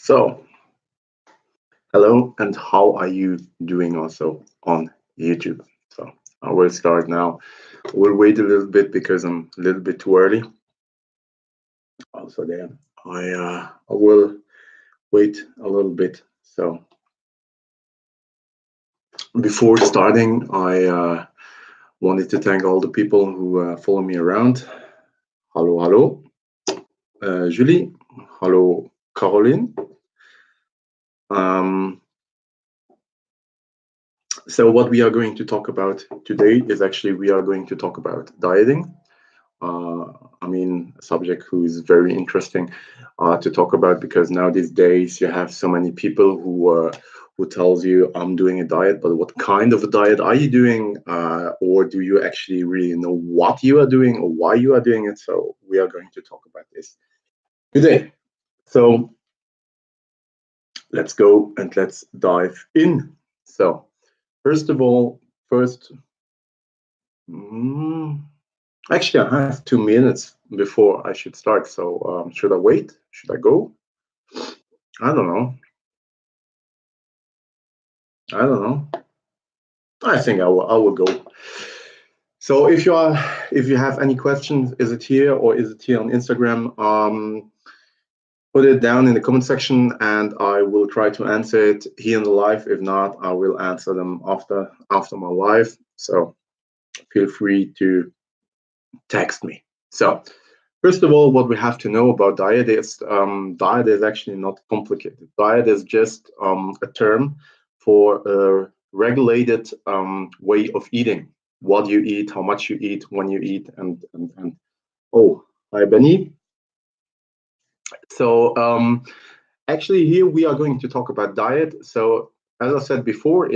So, hello, and how are you doing also on YouTube? So, I will start now. We'll wait a little bit because I'm a little bit too early. Also, there, I will wait a little bit. So, before starting, I wanted to thank all the people who follow me around. Hello, hello, Julie. Hello, Caroline. So what we are going to talk about today is actually we are going to talk about dieting. A subject who is very interesting to talk about because now these days you have so many people who tells you I'm doing a diet, but what kind of a diet are you doing, or do you actually really know what you are doing or why you are doing it? So we are going to talk about this today. So let's go and let's dive in. So first of all, actually, I have 2 minutes before I should start. So should I wait? Should I go? I don't know. I think I will go. So if you have any questions, is it here or is it here on Instagram? Put it down in the comment section and I will try to answer it here in the live. If not, I will answer them after my live. So feel free to text me. So first of all, what we have to know about diet is actually not complicated. Diet is just a term for a regulated way of eating. What you eat, how much you eat, when you eat, and oh, hi Benny. So actually here we are going to talk about diet. So as I said before,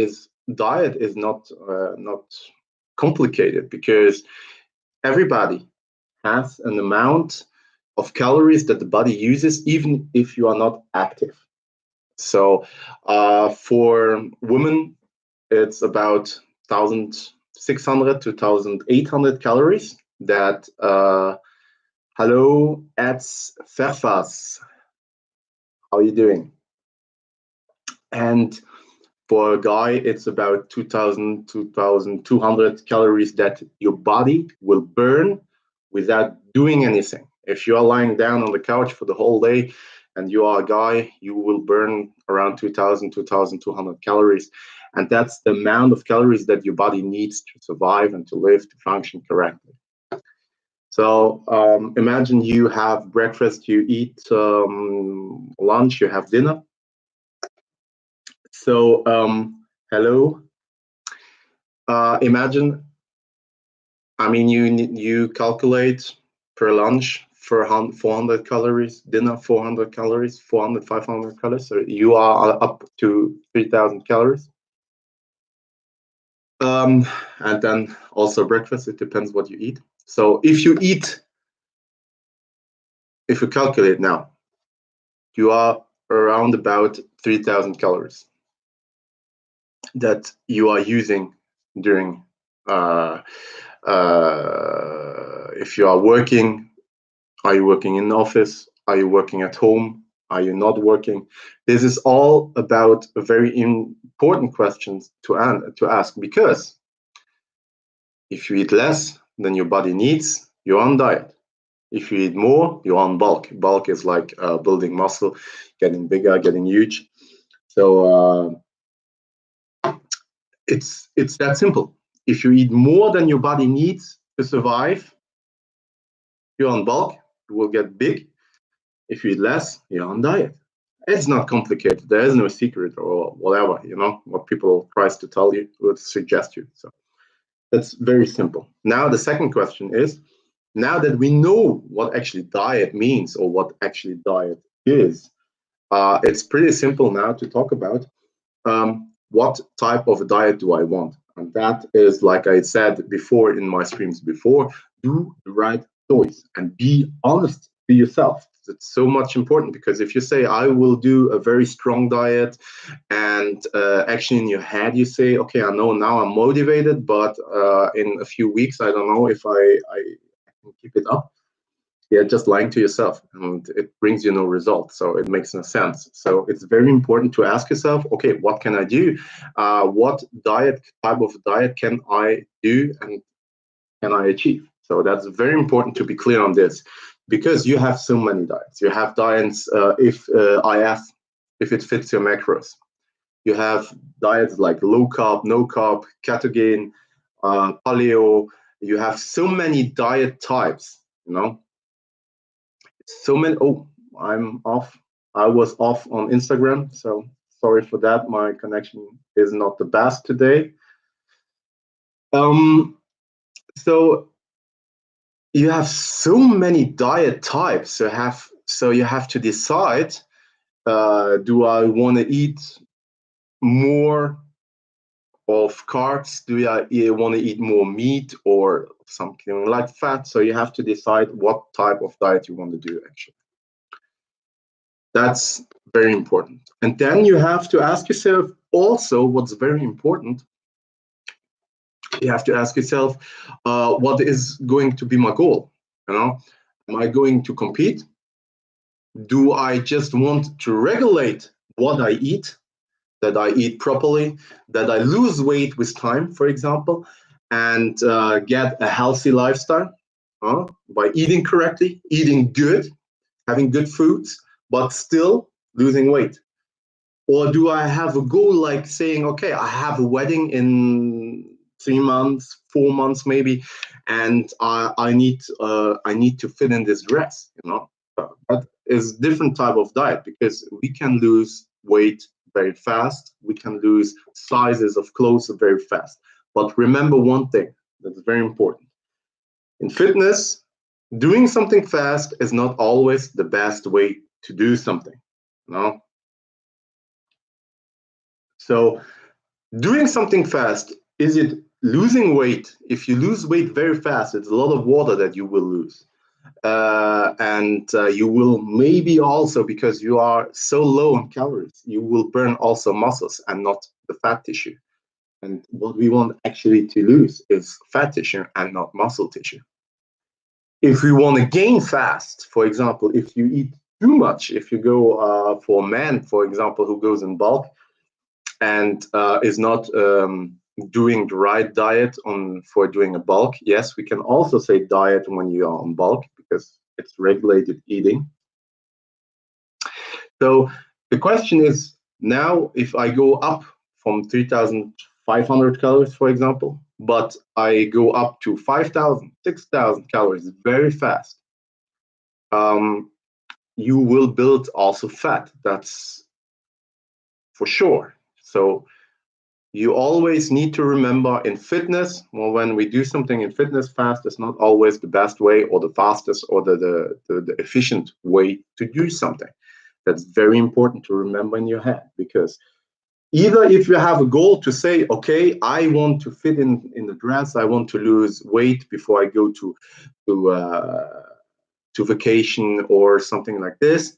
diet is not complicated because everybody has an amount of calories that the body uses even if you are not active. So for women, it's about 1,600 to 1,800 calories that hello, it's Ferfas. How are you doing? And for a guy, it's about 2,000, 2,200 calories that your body will burn without doing anything. If you are lying down on the couch for the whole day and you are a guy, you will burn around 2,000, 2,200 calories. And that's the amount of calories that your body needs to survive and to live, to function correctly. So imagine you have breakfast, you eat lunch, you have dinner. So hello. Imagine, you calculate per lunch for 400 calories, dinner 400 calories, 400, 500 calories. So you are up to 3,000 calories. And then also breakfast, it depends what you eat. So if you calculate now, you are around about 3,000 calories that you are using during if you are working. Are you working in the office? Are you working at home? Are you not working? This is all about a very important questions to ask, because if you eat less than your body needs, you're on diet. If you eat more, you're on bulk. Bulk is like building muscle, getting bigger, getting huge. So it's that simple. If you eat more than your body needs to survive, you're on bulk, you will get big. If you eat less, you're on diet. It's not complicated. There is no secret or whatever, what people tries to tell you, would suggest you. So that's very simple. Now, the second question is, now that we know what actually diet means or what actually diet is, it's pretty simple now to talk about what type of a diet do I want? And that is, like I said before in my streams before, do the right choice and be honest to yourself. It's so much important, because if you say I will do a very strong diet and actually in your head you say, okay, I know now I'm motivated, but in a few weeks I don't know if I can keep it up. you're just lying to yourself, and it brings you no result. So it makes no sense. So it's very important to ask yourself, okay, what can I do? What type of diet can I do and can I achieve? So that's very important to be clear on this, because you have so many diets. You have diets if it fits your macros. You have diets like low carb, no carb, ketogene, paleo. You have so many diet types, so many. Oh, I'm off. I was off on Instagram, so sorry for that. My connection is not the best today. So you have so many diet types. So you have to decide: do I want to eat more of carbs? Do I want to eat more meat or something like fat? So you have to decide what type of diet you want to do, actually. That's very important. And then you have to ask yourself also what's very important. You have to ask yourself, what is going to be my goal? Am I going to compete? Do I just want to regulate what I eat, that I eat properly, that I lose weight with time, for example, and get a healthy lifestyle by eating correctly, eating good, having good foods, but still losing weight? Or do I have a goal like saying, okay, I have a wedding in 3 months, 4 months maybe, and I need to fit in this dress? That is different type of diet, because we can lose weight very fast. We can lose sizes of clothes very fast. But remember one thing that's very important. In fitness, doing something fast is not always the best way to do something. So doing something fast, is it losing weight? If you lose weight very fast, it's a lot of water that you will lose. And you will maybe also, because you are so low on calories, you will burn also muscles and not the fat tissue. And what we want actually to lose is fat tissue and not muscle tissue. If we want to gain fast, for example, if you eat too much, if you go for a man, for example, who goes in bulk and is not doing the right diet for doing a bulk, yes, we can also say diet when you are on bulk, because it's regulated eating. So the question is, now if I go up from 3,500 calories, for example, but I go up to 5,000, 6,000 calories very fast, you will build also fat. That's for sure. So you always need to remember, in fitness, well, when we do something in fitness fast, it's not always the best way or the fastest or the efficient way to do something. That's very important to remember in your head, because either if you have a goal to say, okay, I want to fit in the dress, I want to lose weight before I go to vacation or something like this,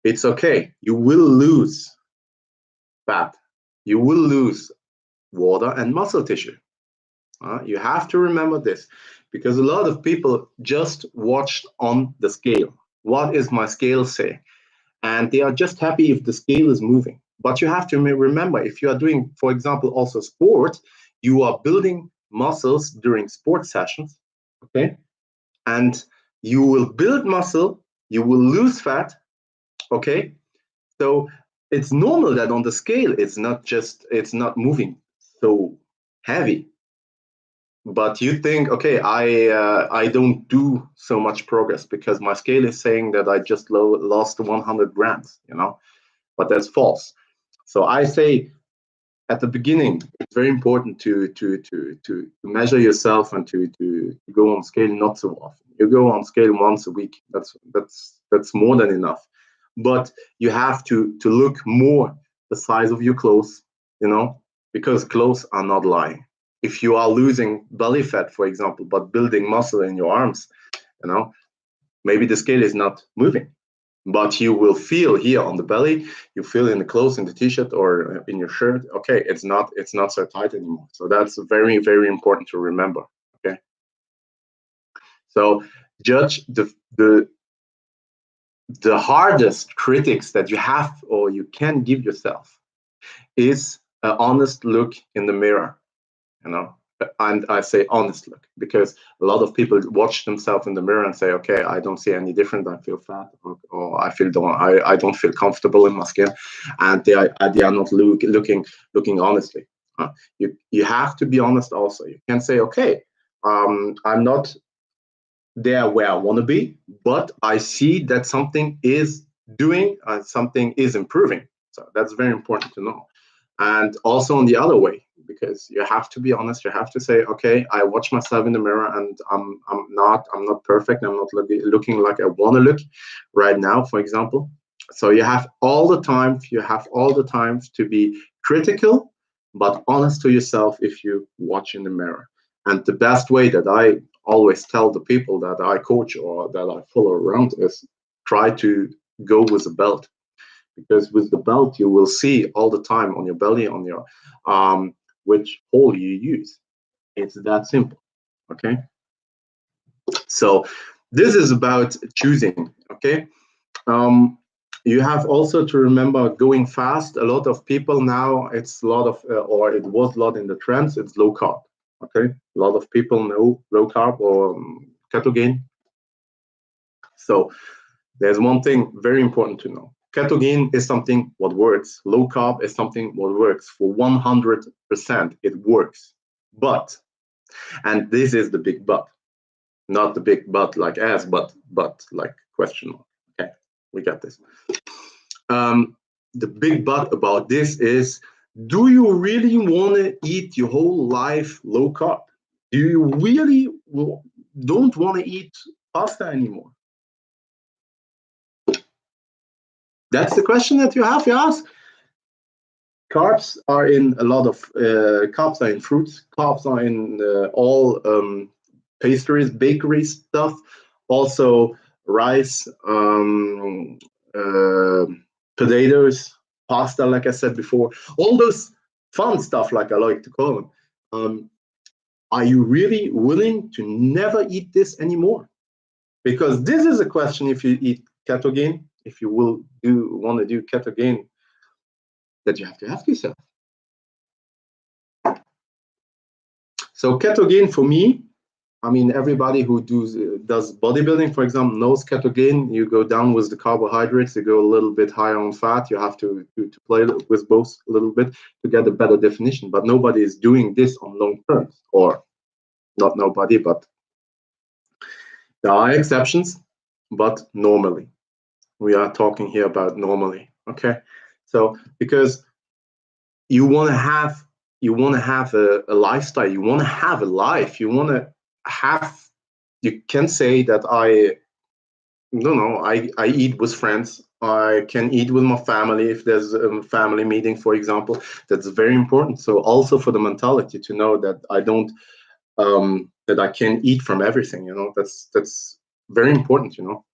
it's okay. You will lose fat. You will lose water and muscle tissue. You have to remember this, because a lot of people just watched on the scale. What is my scale say? And they are just happy if the scale is moving. But you have to remember, if you are doing, for example, also sport, you are building muscles during sport sessions, okay? And you will build muscle, you will lose fat, okay? So it's normal that on the scale, it's not moving so heavy. But you think, okay, I don't do so much progress because my scale is saying that I just lost 100 grams, but that's false. So I say at the beginning, it's very important to measure yourself and to go on scale not so often. You go on scale once a week. That's more than enough. But you have to look more the size of your clothes, because clothes are not lying. If you are losing belly fat, for example, but building muscle in your arms, maybe the scale is not moving, but you will feel here on the belly, you feel in the clothes, in the t-shirt or in your shirt, okay, it's not so tight anymore. So that's very, very important to remember, okay? So judge the hardest critics that you have or you can give yourself is an honest look in the mirror, you know. And I say honest look because a lot of people watch themselves in the mirror and say, okay, I don't see any different. I feel fat, or I don't feel comfortable in my skin, and they are not looking honestly. You have to be honest also. You can say, okay, I'm not there where I want to be, but I see that something is something is improving. So that's very important to know. And also on the other way, because you have to be honest, you have to say, okay, I watch myself in the mirror and I'm not perfect. I'm not looking like I want to look right now, for example. So you have all the time to be critical, but honest to yourself if you watch in the mirror. And the best way that I always tell the people that I coach or that I follow around is try to go with a belt, because with the belt you will see all the time on your belly, on your which hole you use. It's that simple. Okay, so this is about choosing. Okay, you have also to remember going fast. A lot of people now, it's a lot of or it was a lot in the trends, it's low carb. Okay, a lot of people know low carb or ketogene. So there's one thing very important to know. Ketogene is something what works. Low carb is something what works. For 100%, it works. But, and this is the big but, not the big but like ass, but like question mark. Okay, we got this. The big but about this is, do you really want to eat your whole life low carb? Do you really don't want to eat pasta anymore? That's the question that you have to ask. Carbs are in a lot of carbs are in fruits. Carbs are in all pastries, bakery stuff. Also rice, potatoes, pasta. Like I said before, all those fun stuff, like I like to call them. Are you really willing to never eat this anymore? Because this is a question. If you eat ketogene, if you will want to do ketogene, that you have to ask yourself. So ketogene for me, I mean, everybody who does bodybuilding, for example, knows ketogene. You go down with the carbohydrates, you go a little bit higher on fat. You have to play with both a little bit to get a better definition. But nobody is doing this on long terms, or not nobody, but there are exceptions. But normally, we are talking here about normally. Okay, so because you want to have a lifestyle, you want to have a life, you want to have, you can say that I don't know, I eat with friends, I can eat with my family if there's a family meeting, for example. That's very important. So also for the mentality to know that I don't that I can eat from everything, you know. That's very important, you know.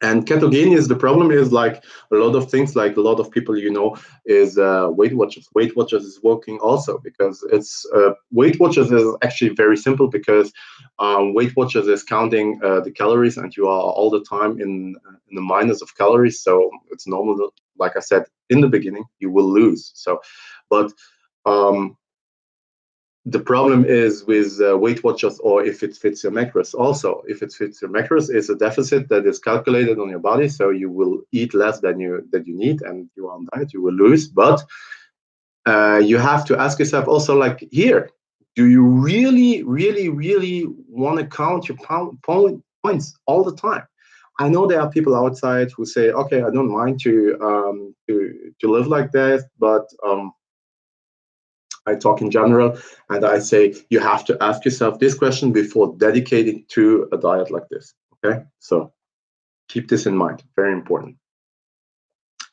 And ketogene is, the problem is, like a lot of things, like a lot of people, you know, is Weight Watchers. Weight Watchers is working also because it's Weight Watchers is actually very simple, because Weight Watchers is counting the calories, and you are all the time in the minus of calories. So it's normal. Like I said in the beginning, you will lose. So, but the problem is with Weight Watchers, or if it fits your macros. Also, if it fits your macros, it's a deficit that is calculated on your body. So you will eat less than you need, and you are on diet, you will lose. But you have to ask yourself also, like here, do you really want to count your points all the time? I know there are people outside who say, okay, I don't mind to live like that, but I talk in general, and I say you have to ask yourself this question before dedicating to a diet like this. Okay, so keep this in mind, very important.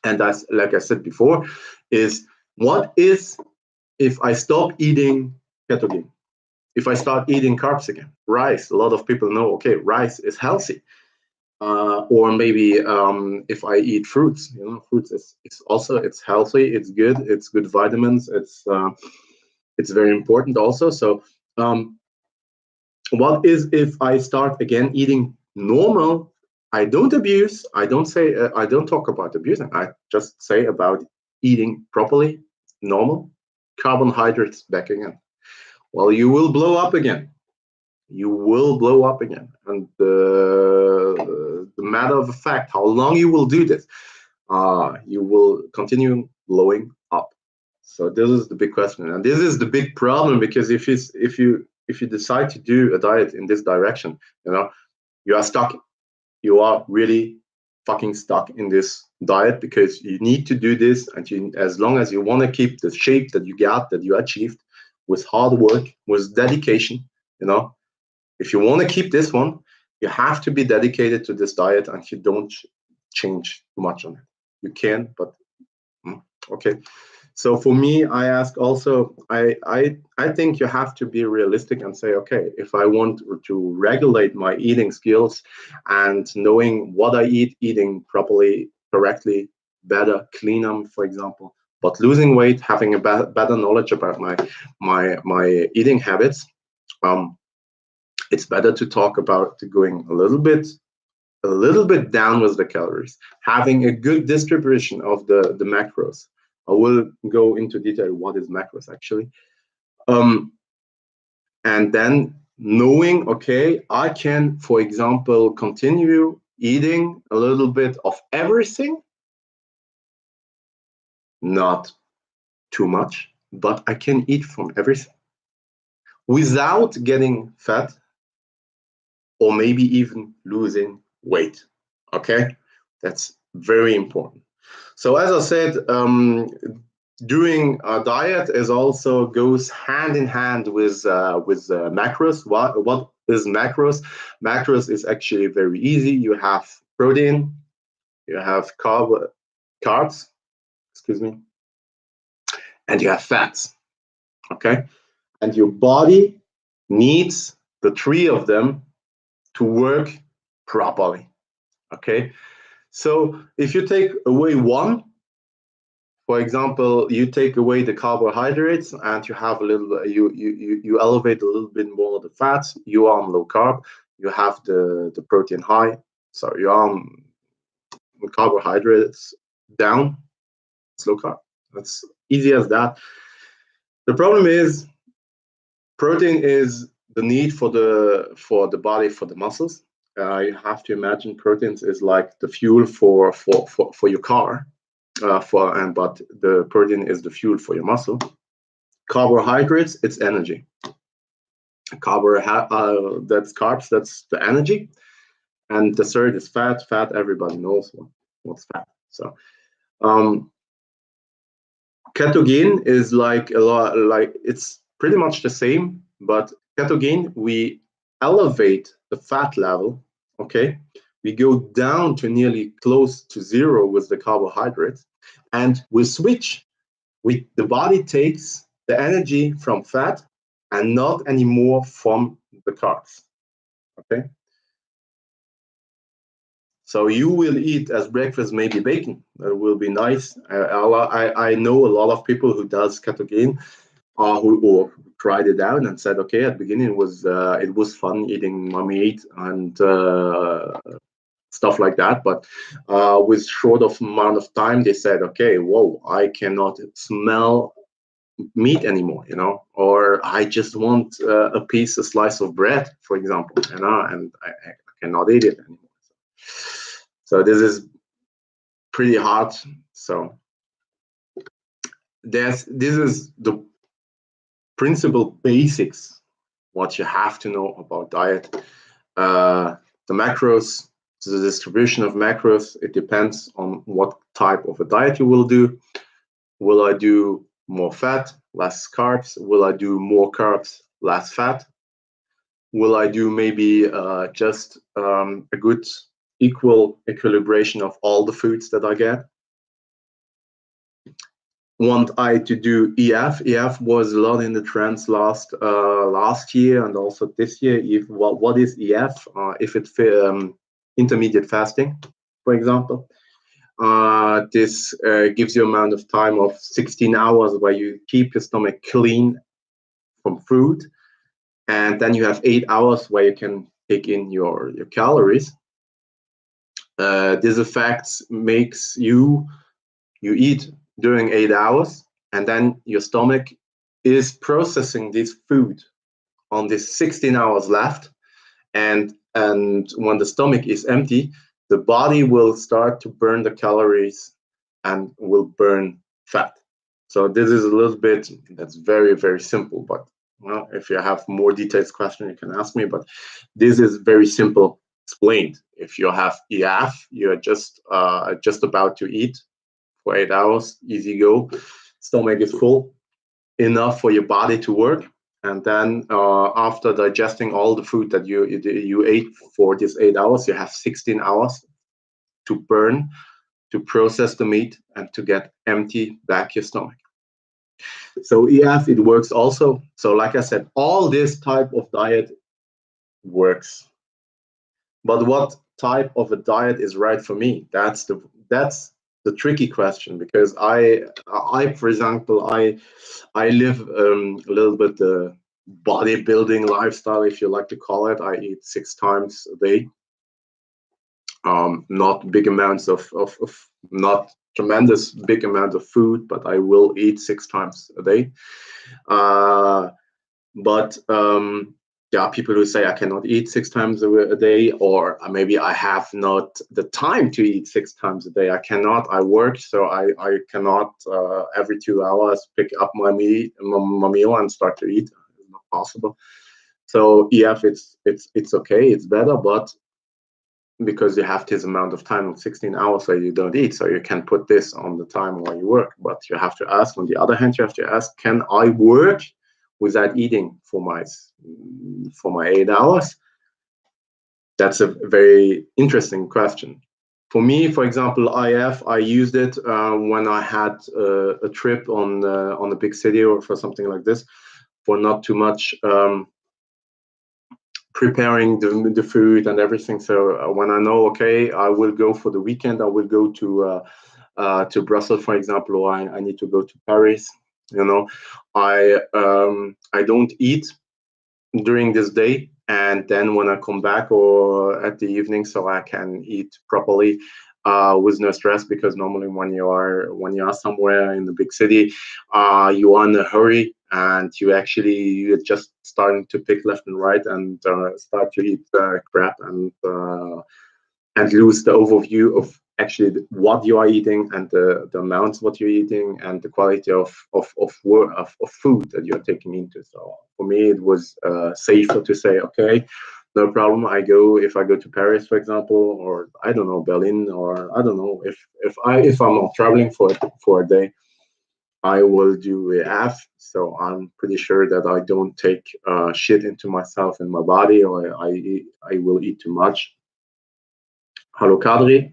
And that's, like I said before, is what is if I stop eating ketogene? If I start eating carbs again, rice. A lot of people know, okay, rice is healthy. Or maybe if I eat fruits, you know, fruits is also, it's healthy, it's good vitamins, it's very important also. So What is if I start again eating normal? I don't abuse. I don't say. I don't talk about abusing. I just say about eating properly, normal, carbohydrates back again. Well, you will blow up again. You will blow up again. And the matter of fact, how long you will do this, you will continue blowing up. So this is the big question, and this is the big problem, because if you decide to do a diet in this direction, you are stuck. You are really fucking stuck in this diet, because you need to do this, and as long as you want to keep the shape that you got, that you achieved, with hard work, with dedication, if you want to keep this one, you have to be dedicated to this diet, and you don't change too much on it. You can, but okay. So for me, I ask also, I think you have to be realistic and say, okay, if I want to regulate my eating skills and knowing what I eat, eating properly, correctly, better, cleaner, for example, but losing weight, having a better knowledge about my eating habits, it's better to talk about going a little bit down with the calories, having a good distribution of the macros. I will go into detail what is macros actually. And then knowing, okay, I can, for example, continue eating a little bit of everything, not too much, but I can eat from everything without getting fat, or maybe even losing weight. Okay, that's very important. So as I said, doing a diet is also goes hand in hand with macros. What is macros? Macros is actually very easy. You have protein, you have carbs, excuse me, and you have fats. Okay, and your body needs the three of them to work properly. Okay, so if you take away one, for example, you take away the carbohydrates and you have a little, you elevate a little bit more the fats, you are on low carb, you have the protein high, so you're on carbohydrates down, it's low carb. That's easy as that. The problem is protein is the need for the body, for the muscles. You have to imagine proteins is like the fuel for your car. But the protein is the fuel for your muscle. Carbohydrates, it's energy. That's carbs, that's the energy. And the third is fat. Fat, everybody knows what's fat. So ketogene is like a lot, like it's pretty much the same, but ketogene, we elevate the fat level. Okay, we go down to nearly close to zero with the carbohydrates, and we switch. The body takes the energy from fat and not anymore from the carbs. Okay. So you will eat as breakfast maybe bacon. That will be nice. I know a lot of people who does ketogene, who tried it out and said, okay, at the beginning it was fun eating meat and stuff like that, but with short of amount of time, they said, okay, whoa, I cannot smell meat anymore, or I just want a slice of bread, for example, and I cannot eat it anymore. So this is pretty hard. So this is the principal basics, what you have to know about diet. The macros, the distribution of macros, it depends on what type of a diet you will do. Will I do more fat, less carbs? Will I do more carbs, less fat? Will I do maybe just a good equal equilibration of all the foods that I get? Want I to do EF? EF was a lot in the trends last year and also this year. What is EF? If it's intermediate fasting, for example. This gives you amount of time of 16 hours where you keep your stomach clean from food. and then you have 8 hours where you can take in your calories. This effect makes you eat during 8 hours, and then your stomach is processing this food on this 16 hours left, and when the stomach is empty, the body will start to burn the calories and will burn fat. So this is a little bit, that's very, very simple, but well, if you have more detailed question, you can ask me, but this is very simple explained. If you have EF, you're just about to eat for 8 hours, easy go, stomach is full, enough for your body to work, and then after digesting all the food that you ate for these 8 hours, you have 16 hours to burn, to process the meat, and to get empty back your stomach. So EF, it works also. So like I said, all this type of diet works. But what type of a diet is right for me? That's the tricky question, because I for example, I live a little bit the bodybuilding lifestyle, if you like to call it. I eat 6 times a day. Not big amounts of not tremendous big amount of food, but I will eat 6 times a day. But there are people who say I cannot eat 6 times a day, or maybe I have not the time to eat 6 times a day. I cannot. I work, so I cannot every 2 hours pick up my meal and start to eat. It's not possible. So EF, it's okay, it's better, but because you have this amount of time of 16 hours where you don't eat, so you can put this on the time while you work. But you have to ask, on the other hand, you have to ask, can I work without eating for my 8 hours? That's a very interesting question. For me, for example, IF, I used it when I had a trip on a big city or for something like this, for not too much preparing the food and everything. So when I know, okay, I will go for the weekend, I will go to Brussels, for example, or I need to go to Paris. I don't eat during this day, and then when I come back or at the evening, so I can eat properly with no stress. Because normally when you are somewhere in the big city, you are in a hurry, and you're just starting to pick left and right, and start to eat crap, and lose the overview of actually what you are eating, and the amounts what you're eating, and the quality of food that you're taking into. So for me, it was safer to say, okay, no problem. If I go to Paris, for example, or I don't know, Berlin, or I don't know, if I'm not traveling for a day, I will do EF. So I'm pretty sure that I don't take shit into myself in my body, or I will eat too much. Hello, Kadri.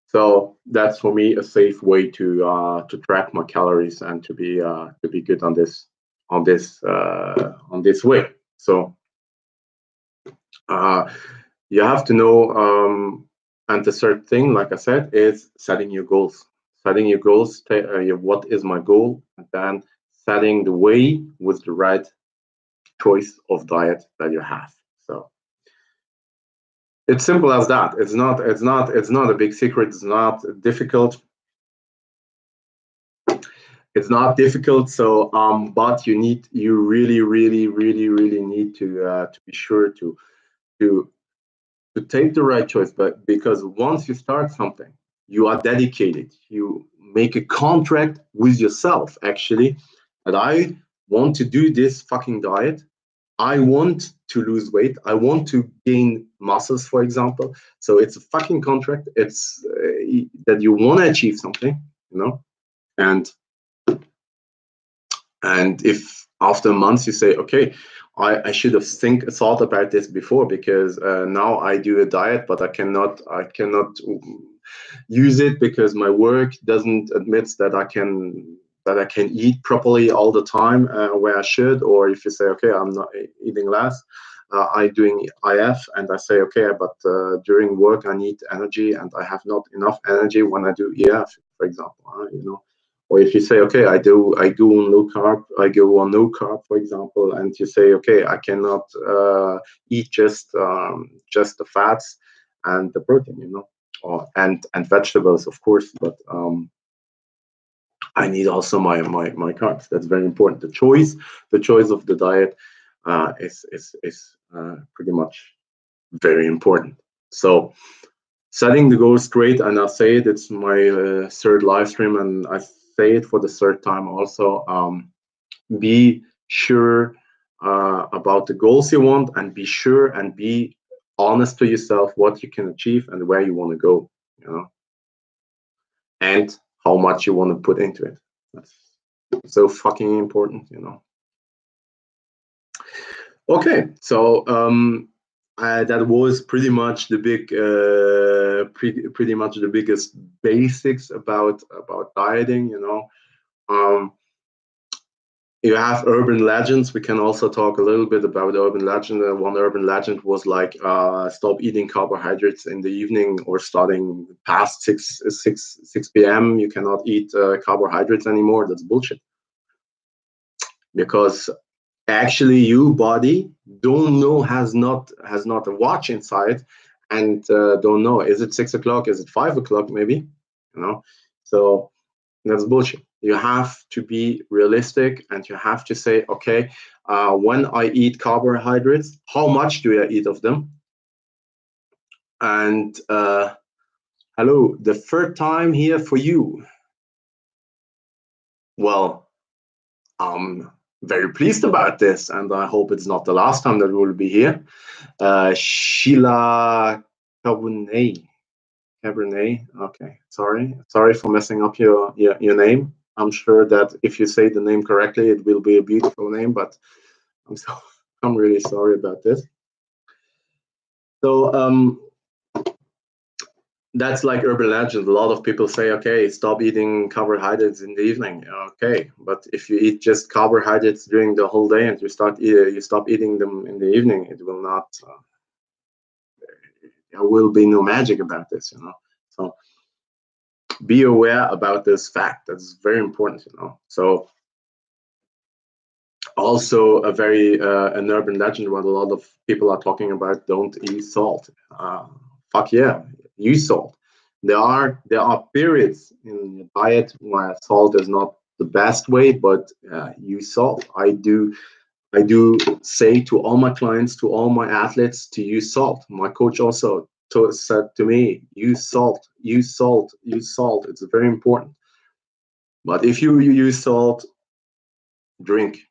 So that's for me a safe way to track my calories and to be good on this way. So you have to know, and the third thing, like I said, is setting your goals. Setting your goals. What is my goal? And then setting the way with the right choice of diet that you have. So it's simple as that. It's not a big secret. It's not difficult. It's not difficult. So but you really need to be sure to take the right choice. But because once you start something, you are dedicated. You make a contract with yourself, actually, that I want to do this fucking diet. I want to lose weight. I want to gain muscles, for example. So it's a fucking contract. It's that you want to achieve something, and if after months you say, okay, I should have thought about this before, because now I do a diet, but I cannot use it because my work doesn't admit that I can eat properly all the time where I should. Or if you say, okay, I'm not eating less, I'm doing IF, and I say, okay, but during work I need energy, and I have not enough energy when I do EF, for example. Or if you say, okay, I go on low carb, for example, and you say, okay, I cannot eat just the fats and the protein, and vegetables, of course, but I need also my carbs. That's very important. The choice of the diet is pretty much very important. So setting the goal straight, and I say it, it's my third live stream, and I say it for the third time also. Be sure about the goals you want, and be sure and be honest to yourself what you can achieve and where you want to go, and how much you want to put into it. That's so fucking important, Okay, so that was pretty much the pretty much the biggest basics about dieting. You have urban legends. We can also talk a little bit about urban legend. One urban legend was like, stop eating carbohydrates in the evening, or starting past 6 p.m. You cannot eat carbohydrates anymore. That's bullshit. Because actually, your body don't know, has not a watch inside, and don't know, is it 6 o'clock? Is it 5 o'clock? Maybe, So that's bullshit. You have to be realistic, and you have to say, okay, when I eat carbohydrates, how much do I eat of them? And hello, the third time here for you. Well, I'm very pleased about this, and I hope it's not the last time that we will be here. Sheila Cabernet. Okay, sorry for messing up your name. I'm sure that if you say the name correctly, it will be a beautiful name, but I'm really sorry about this. So that's like urban legend. A lot of people say, okay, stop eating carbohydrates in the evening. Okay, but if you eat just carbohydrates during the whole day and you stop eating them in the evening, it will not. There will be no magic about this, So be aware about this fact. That's very important, So also a very an urban legend, what a lot of people are talking about: don't eat salt. Fuck yeah, use salt. There are periods in your diet where salt is not the best way, but use salt. I do say to all my clients, to all my athletes, to use salt. My coach also said to me, use salt. It's very important. But if you use salt, drink,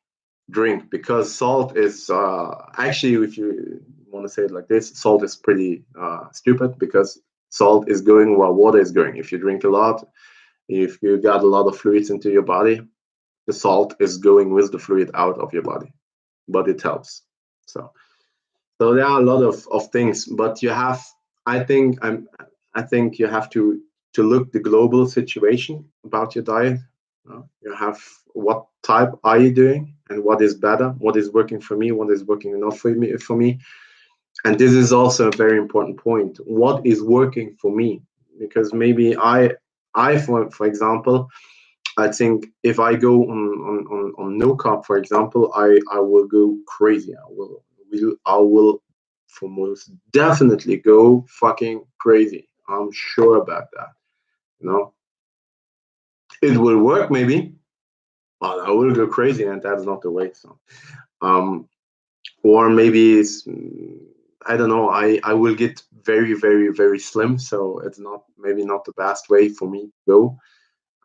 because salt is actually, if you want to say it like this, salt is pretty stupid, because salt is going where water is going. If you drink a lot, if you got a lot of fluids into your body, the salt is going with the fluid out of your body, but it helps. So there are a lot of things, but you have, I think you have to look the global situation about your diet. You have, what type are you doing, and what is better, what is working for me, what is working not for me. And this is also a very important point. What is working for me? Because maybe I for example, I think if I go on no carb, for example, I will go crazy. I will for most definitely go fucking crazy. I'm sure about that. It will work maybe, but I will go crazy, and that's not the way. So, or maybe it's, I don't know. I will get very, very, very slim. So it's maybe not the best way for me to go.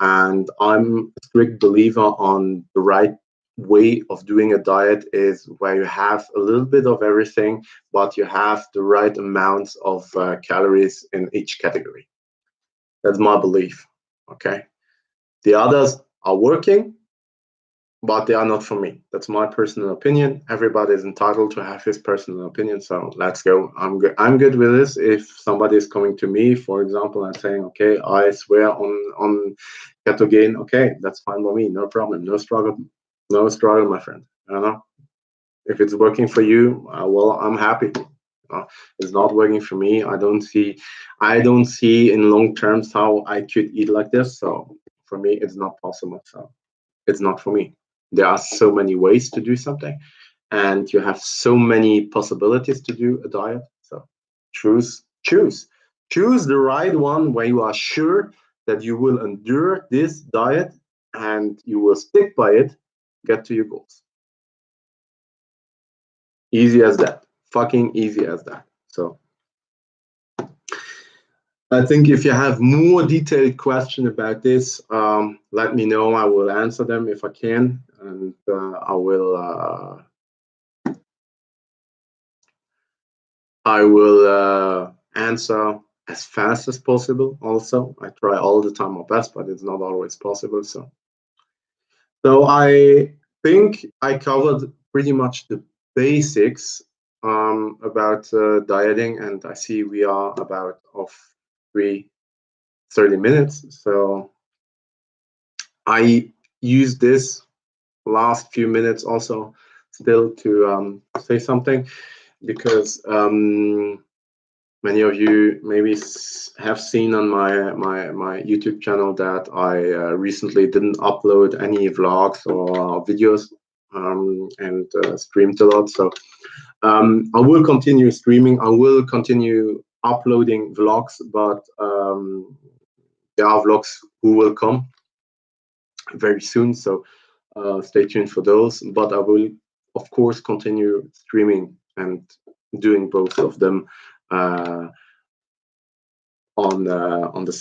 And I'm a strict believer on the right way of doing a diet is where you have a little bit of everything, but you have the right amounts of calories in each category. That's my belief. Okay. The others are working, but they are not for me. That's my personal opinion. Everybody is entitled to have his personal opinion. So let's go. I'm good with this. If somebody is coming to me, for example, and saying, okay, I swear on ketogene, okay, that's fine by me. No problem. No struggle, my friend. If it's working for you, well, I'm happy. It's not working for me. I don't see in long terms how I could eat like this. So For me, it's not possible. So it's not for me. There are so many ways to do something, and you have so many possibilities to do a diet. So choose the right one where you are sure that you will endure this diet and you will stick by it, get to your goals. Easy as that. Fucking easy as that. So I think if you have more detailed question about this, let me know. I will answer them if I can, and I will answer as fast as possible. Also, I try all the time my best, but it's not always possible. So I think I covered pretty much the basics about dieting, and I see we are about off 30 minutes. So I use this last few minutes also still to say something, because many of you maybe have seen on my YouTube channel that I recently didn't upload any vlogs or videos, and streamed a lot. So I will continue streaming. I will continue uploading vlogs, but there are vlogs who will come very soon. So stay tuned for those. But I will, of course, continue streaming and doing both of them on the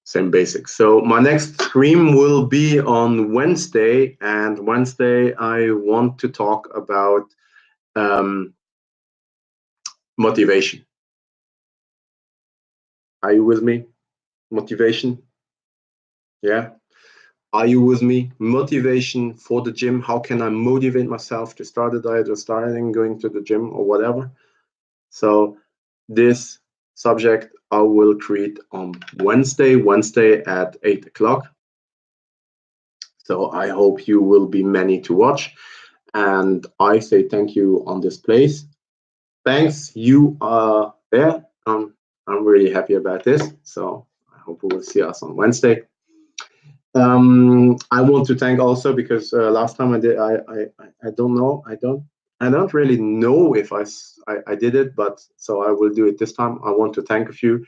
same basics. So my next stream will be on Wednesday, and Wednesday I want to talk about motivation. Are you with me? Motivation? Yeah. Are you with me? Motivation for the gym. How can I motivate myself to start a diet or starting going to the gym or whatever? So this subject I will create on Wednesday at 8 o'clock. So I hope you will be many to watch. And I say thank you on this place. Thanks, you are there. I'm really happy about this. So I hope we will see us on Wednesday. I want to thank also, because last time I did, I don't know, I don't really know if I did it, but so I will do it this time. I want to thank a few.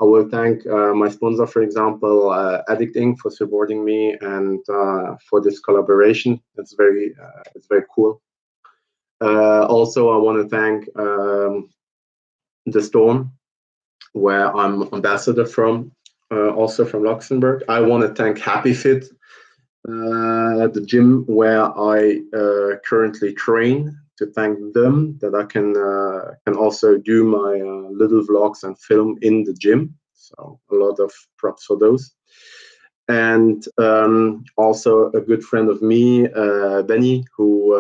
I will thank my sponsor, for example, Adikt Ink, for supporting me and for this collaboration. It's very cool. Also, I want to thank the Storm, where I'm ambassador from, also from Luxembourg. I want to thank HappyFit, the gym where I currently train, to thank them that I can also do my little vlogs and film in the gym. So a lot of props for those. And also a good friend of me, Benny, who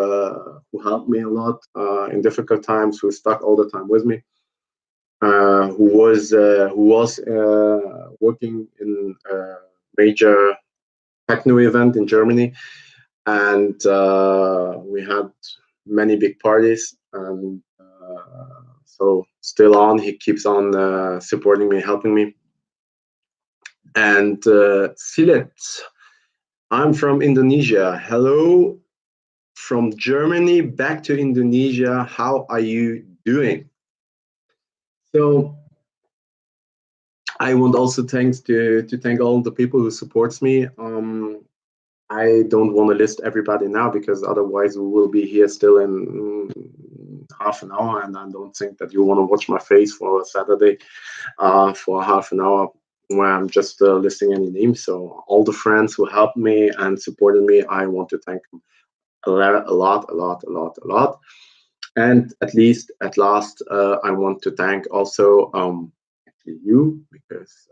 helped me a lot in difficult times, who stuck all the time with me, who was working in a major techno event in Germany, and we had many big parties, and so still on, he keeps on supporting me, helping me. And Silet, I'm from Indonesia. Hello from Germany back to Indonesia. How are you doing? So I want also to thank all the people who supports me. I don't want to list everybody now, because otherwise we will be here still in half an hour, and I don't think that you want to watch my face for a Saturday for half an hour where I'm just listing any names. So all the friends who helped me and supported me, I want to thank them a lot. And at last, I want to thank also you, because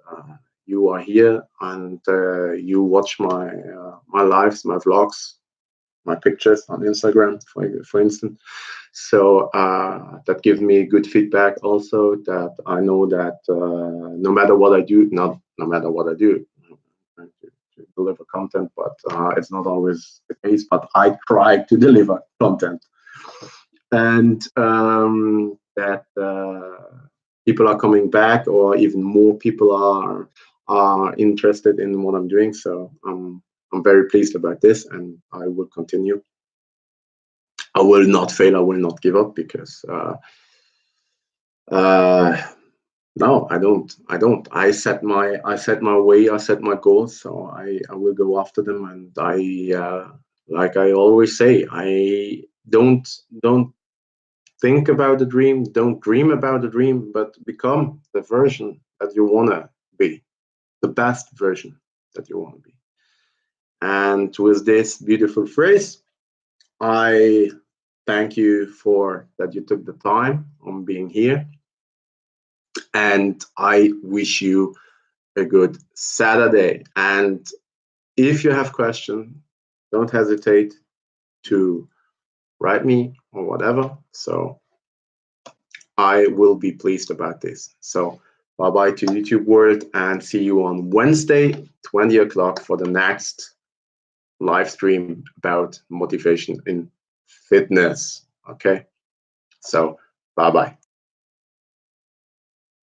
you are here and you watch my lives, my vlogs, my pictures on Instagram, for instance. So that gives me good feedback also, that I know that no matter what I do, not no matter what I do, I'm trying to deliver content, but it's not always the case, but I try to deliver content. And that people are coming back, or even more people are are interested in what I'm doing. So I'm very pleased about this, and I will continue. I will not fail. I will not give up, because no, I don't. I set my way. I set my goals. So I will go after them. And like I always say, I don't think about the dream. Don't dream about the dream, but become the version that you wanna be, the best version that you wanna be. And with this beautiful phrase, I thank you for that you took the time on being here. And I wish you a good Saturday. And if you have questions, don't hesitate to write me or whatever. So I will be pleased about this. So bye-bye to YouTube world, and see you on Wednesday, 20 o'clock, for the next live stream about motivation in fitness. Okay, so bye-bye.